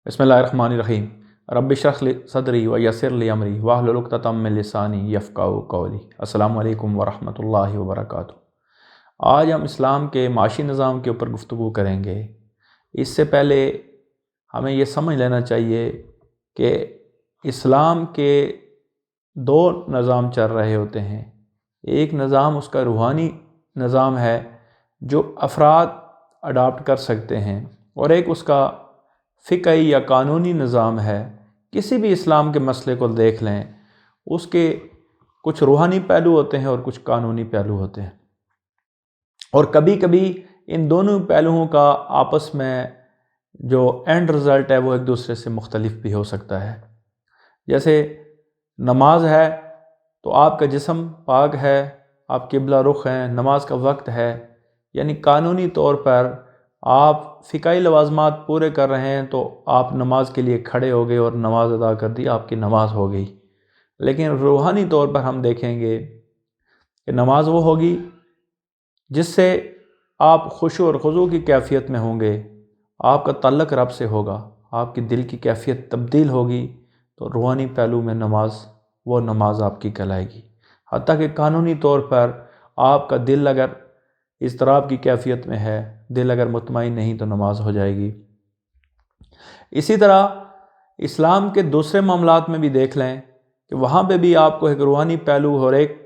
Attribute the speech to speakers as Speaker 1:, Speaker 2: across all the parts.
Speaker 1: بسم اللہ الرحمن الرحیم رب اشرح لی صدری ویسر لی امری واحلل عقدۃ من لسانی یفقہوا قولی۔ السلام علیکم ورحمۃ اللہ وبرکاتہ۔ آج ہم اسلام کے معاشی نظام کے اوپر گفتگو کریں گے۔ اس سے پہلے ہمیں یہ سمجھ لینا چاہیے کہ اسلام کے دو نظام چل رہے ہوتے ہیں۔ ایک نظام اس کا روحانی نظام ہے جو افراد اڈاپٹ کر سکتے ہیں، اور ایک اس کا فقہی یا قانونی نظام ہے۔ کسی بھی اسلام کے مسئلے کو دیکھ لیں، اس کے کچھ روحانی پہلو ہوتے ہیں اور کچھ قانونی پہلو ہوتے ہیں، اور کبھی کبھی ان دونوں پہلوؤں کا آپس میں جو اینڈ رزلٹ ہے وہ ایک دوسرے سے مختلف بھی ہو سکتا ہے۔ جیسے نماز ہے تو آپ کا جسم پاک ہے، آپ قبلہ رخ ہیں، نماز کا وقت ہے، یعنی قانونی طور پر آپ فقہی لوازمات پورے کر رہے ہیں تو آپ نماز کے لیے کھڑے ہو گئے اور نماز ادا کر دی، آپ کی نماز ہو گئی۔ لیکن روحانی طور پر ہم دیکھیں گے کہ نماز وہ ہوگی جس سے آپ خشوع اور خضوع کی کیفیت میں ہوں گے، آپ کا تعلق رب سے ہوگا، آپ کی دل کی کیفیت تبدیل ہوگی، تو روحانی پہلو میں وہ نماز آپ کی کہلائے گی۔ حتیٰ کہ قانونی طور پر آپ کا دل اگر اضطراب کی کیفیت میں ہے، دل اگر مطمئن نہیں تو نماز ہو جائے گی۔ اسی طرح اسلام کے دوسرے معاملات میں بھی دیکھ لیں کہ وہاں پہ بھی آپ کو ایک روحانی پہلو اور ایک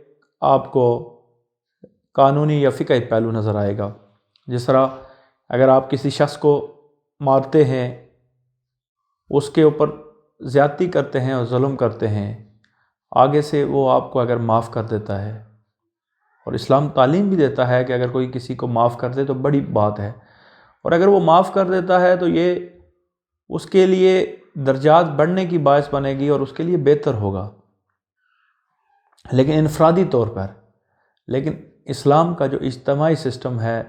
Speaker 1: آپ کو قانونی یا فقہی پہلو نظر آئے گا۔ جس طرح اگر آپ کسی شخص کو مارتے ہیں، اس کے اوپر زیادتی کرتے ہیں اور ظلم کرتے ہیں، آگے سے وہ آپ کو اگر معاف کر دیتا ہے، اور اسلام تعلیم بھی دیتا ہے کہ اگر کوئی کسی کو معاف کر دے تو بڑی بات ہے، اور اگر وہ معاف کر دیتا ہے تو یہ اس کے لیے درجات بڑھنے کی باعث بنے گی اور اس کے لیے بہتر ہوگا، لیکن انفرادی طور پر۔ لیکن اسلام کا جو اجتماعی سسٹم ہے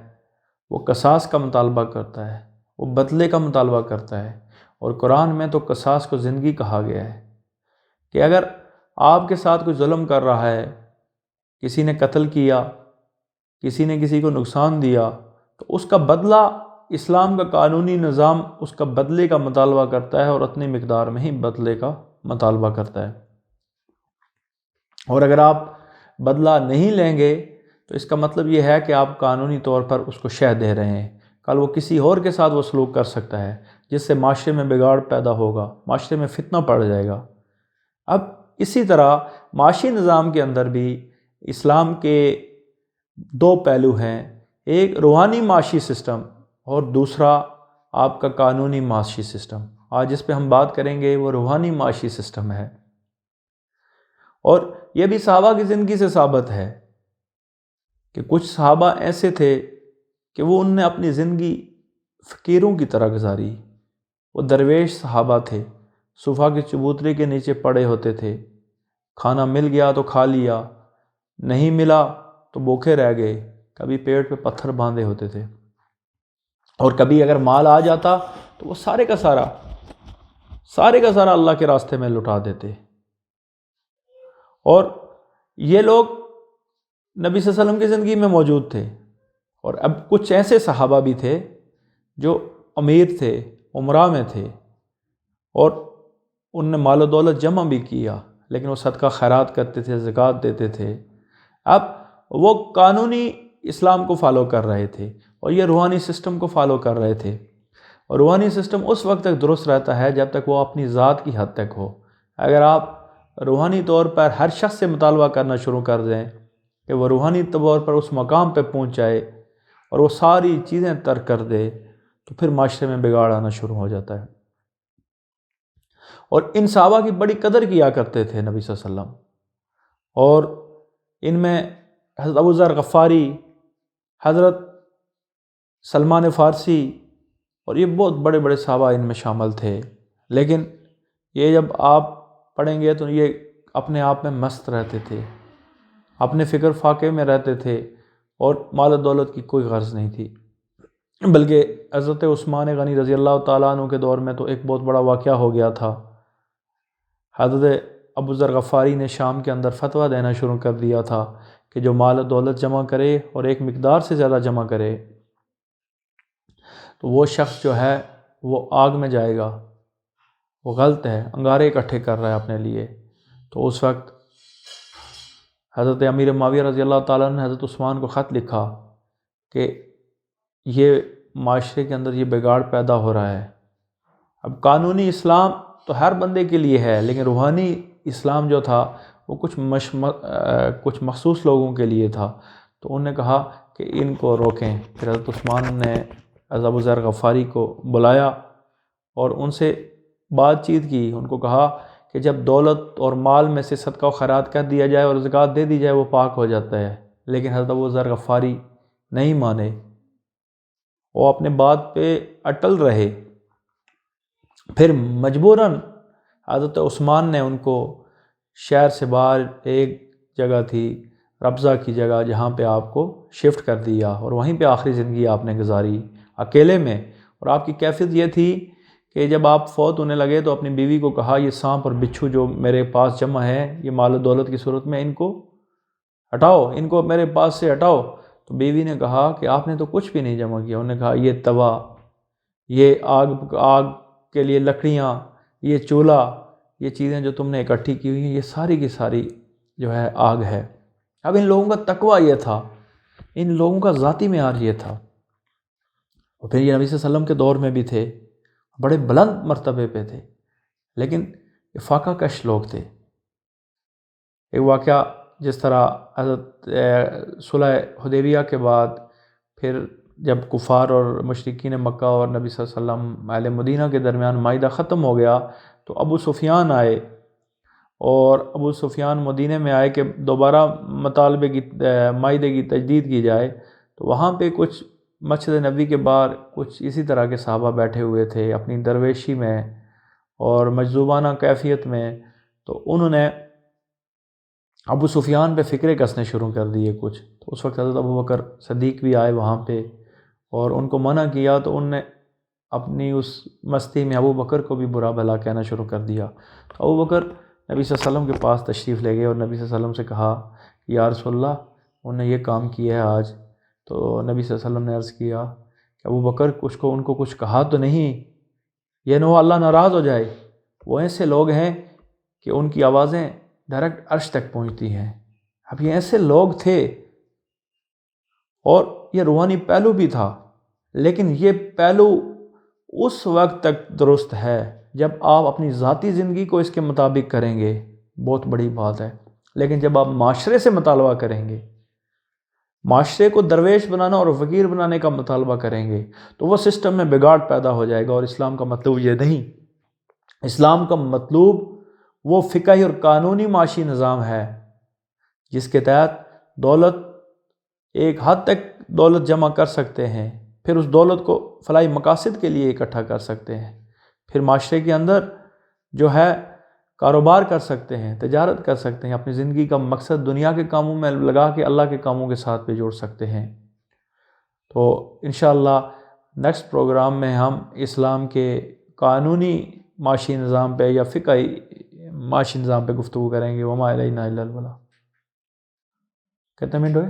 Speaker 1: وہ قصاص کا مطالبہ کرتا ہے، وہ بدلے کا مطالبہ کرتا ہے، اور قرآن میں تو قصاص کو زندگی کہا گیا ہے کہ اگر آپ کے ساتھ کوئی ظلم کر رہا ہے، کسی نے قتل کیا، کسی نے کسی کو نقصان دیا، تو اس کا بدلہ اسلام کا قانونی نظام اس کا بدلے کا مطالبہ کرتا ہے، اور اتنی مقدار میں ہی بدلے کا مطالبہ کرتا ہے۔ اور اگر آپ بدلہ نہیں لیں گے تو اس کا مطلب یہ ہے کہ آپ قانونی طور پر اس کو شہ دے رہے ہیں۔ کل وہ کسی اور کے ساتھ وہ سلوک کر سکتا ہے جس سے معاشرے میں بگاڑ پیدا ہوگا، معاشرے میں فتنہ پڑ جائے گا۔ اب اسی طرح معاشی نظام کے اندر بھی اسلام کے دو پہلو ہیں، ایک روحانی معاشی سسٹم اور دوسرا آپ کا قانونی معاشی سسٹم۔ آج جس پہ ہم بات کریں گے وہ روحانی معاشی سسٹم ہے، اور یہ بھی صحابہ کی زندگی سے ثابت ہے کہ کچھ صحابہ ایسے تھے کہ ان نے اپنی زندگی فقیروں کی طرح گزاری۔ وہ درویش صحابہ تھے، صفا کے چبوترے کے نیچے پڑے ہوتے تھے، کھانا مل گیا تو کھا لیا، نہیں ملا تو بھوکے رہ گئے، کبھی پیٹ پہ پتھر باندھے ہوتے تھے، اور کبھی اگر مال آ جاتا تو وہ سارے کا سارا اللہ کے راستے میں لٹا دیتے۔ اور یہ لوگ نبی صلی اللہ علیہ وسلم کی زندگی میں موجود تھے، اور اب کچھ ایسے صحابہ بھی تھے جو امیر تھے، امراء میں تھے، اور ان نے مال و دولت جمع بھی کیا، لیکن وہ صدقہ خیرات کرتے تھے، زکوٰۃ دیتے تھے۔ اب وہ قانونی اسلام کو فالو کر رہے تھے اور یہ روحانی سسٹم کو فالو کر رہے تھے، اور روحانی سسٹم اس وقت تک درست رہتا ہے جب تک وہ اپنی ذات کی حد تک ہو۔ اگر آپ روحانی طور پر ہر شخص سے مطالبہ کرنا شروع کر دیں کہ وہ روحانی طور پر اس مقام پہ پہنچ جائے اور وہ ساری چیزیں ترک کر دے، تو پھر معاشرے میں بگاڑ آنا شروع ہو جاتا ہے۔ اور ان صحابہ کی بڑی قدر کیا کرتے تھے نبی صلی اللہ علیہ وسلم، اور ان میں حضرت ابو ذر غفاری، حضرت سلمان فارسی، اور یہ بہت بڑے بڑے صحابہ ان میں شامل تھے۔ لیکن یہ جب آپ پڑھیں گے تو یہ اپنے آپ میں مست رہتے تھے، اپنے فکر فاقے میں رہتے تھے، اور مال و دولت کی کوئی غرض نہیں تھی۔ بلکہ حضرت عثمان غنی رضی اللہ تعالیٰ عنہ کے دور میں تو ایک بہت بڑا واقعہ ہو گیا تھا۔ حضرت ابو ذر غفاری نے شام کے اندر فتویٰ دینا شروع کر دیا تھا کہ جو مال و دولت جمع کرے اور ایک مقدار سے زیادہ جمع کرے تو وہ شخص جو ہے وہ آگ میں جائے گا، وہ غلط ہے، انگارے اکٹھے کر رہا ہے اپنے لیے۔ تو اس وقت حضرت امیر معاویہ رضی اللہ تعالیٰ نے حضرت عثمان کو خط لکھا کہ یہ معاشرے کے اندر یہ بگاڑ پیدا ہو رہا ہے۔ اب قانونی اسلام تو ہر بندے کے لیے ہے، لیکن روحانی اسلام جو تھا وہ کچھ مخصوص لوگوں کے لیے تھا۔ تو انہوں نے کہا کہ ان کو روکیں۔ پھر حضرت عثمان نے حضرت ابو ذر غفاری کو بلایا اور ان سے بات چیت کی، ان کو کہا کہ جب دولت اور مال میں سے صدقہ و خیرات کر دیا جائے اور زکوٰۃ دے دی جائے وہ پاک ہو جاتا ہے، لیکن حضرت ابو ذر غفاری نہیں مانے، وہ اپنے بات پہ اٹل رہے۔ پھر مجبوراً حضرت عثمان نے ان کو شہر سے باہر ایک جگہ تھی ربضہ کی جگہ، جہاں پہ آپ کو شفٹ کر دیا اور وہیں پہ آخری زندگی آپ نے گزاری اکیلے میں۔ اور آپ کی کیفیت یہ تھی کہ جب آپ فوت ہونے لگے تو اپنی بیوی کو کہا یہ سانپ اور بچھو جو میرے پاس جمع ہے یہ مال و دولت کی صورت میں ان کو ہٹاؤ، ان کو میرے پاس سے ہٹاؤ۔ تو بیوی نے کہا کہ آپ نے تو کچھ بھی نہیں جمع کیا۔ انہوں نے کہا یہ توا، یہ آگ کے لیے لکڑیاں، یہ چولہا، یہ چیزیں جو تم نے اکٹھی کی ہوئی ہیں یہ ساری کی ساری جو ہے آگ ہے۔ اب ان لوگوں کا تقویٰ یہ تھا، ان لوگوں کا ذاتی معیار یہ تھا۔ اور پھر یہ نبی صلی اللہ علیہ وسلم کے دور میں بھی تھے، بڑے بلند مرتبے پہ تھے، لیکن فاقہ کش لوگ تھے۔ ایک واقعہ جس طرح حضرت صلح حدیبیہ کے بعد پھر جب کفار اور مشرکین مکہ اور نبی صلی اللہ علیہ وسلم اہل مدینہ کے درمیان معاہدہ ختم ہو گیا تو ابو سفیان آئے، اور ابو سفیان مدینہ میں آئے کہ دوبارہ مطالبے کی معاہدے کی تجدید کی جائے۔ تو وہاں پہ کچھ مسجد نبی کے باہر کچھ اسی طرح کے صحابہ بیٹھے ہوئے تھے اپنی درویشی میں اور مجذوبانہ کیفیت میں۔ تو انہوں نے ابو سفیان پہ فکرے کسنے شروع کر دیے کچھ۔ تو اس وقت حضرت ابو بکر صدیق بھی آئے وہاں پہ اور ان کو منع کیا، تو ان نے اپنی اس مستی میں ابو بکر کو بھی برا بھلا کہنا شروع کر دیا۔ تو ابو بکر نبی صلی اللہ علیہ وسلم کے پاس تشریف لے گئے اور نبی صلی اللہ علیہ وسلم سے کہا یا رسول اللہ انہوں نے یہ کام کیا ہے آج۔ تو نبی صلی اللہ علیہ وسلم نے عرض کیا کہ ابو بکر ان کو کچھ کہا تو نہیں، یہ نہ ہو اللہ ناراض ہو جائے۔ وہ ایسے لوگ ہیں کہ ان کی آوازیں ڈائریکٹ عرش تک پہنچتی ہیں۔ اب یہ ایسے لوگ تھے اور یہ روحانی پہلو بھی تھا، لیکن یہ پہلو اس وقت تک درست ہے جب آپ اپنی ذاتی زندگی کو اس کے مطابق کریں گے، بہت بڑی بات ہے۔ لیکن جب آپ معاشرے سے مطالبہ کریں گے، معاشرے کو درویش بنانا اور فقیر بنانے کا مطالبہ کریں گے، تو وہ سسٹم میں بگاڑ پیدا ہو جائے گا۔ اور اسلام کا مطلوب یہ نہیں، اسلام کا مطلوب وہ فقہی اور قانونی معاشی نظام ہے جس کے تحت دولت ایک حد تک دولت جمع کر سکتے ہیں، پھر اس دولت کو فلاحی مقاصد کے لیے اکٹھا کر سکتے ہیں، پھر معاشرے کے اندر جو ہے کاروبار کر سکتے ہیں، تجارت کر سکتے ہیں، اپنی زندگی کا مقصد دنیا کے کاموں میں لگا کے اللہ کے کاموں کے ساتھ پہ جوڑ سکتے ہیں۔ تو انشاءاللہ نیکسٹ پروگرام میں ہم اسلام کے قانونی معاشی نظام پہ یا فقہی معاشی نظام پہ گفتگو کریں گے۔ وما علینا الا البلاغ۔ کتنے منٹ ہوئے؟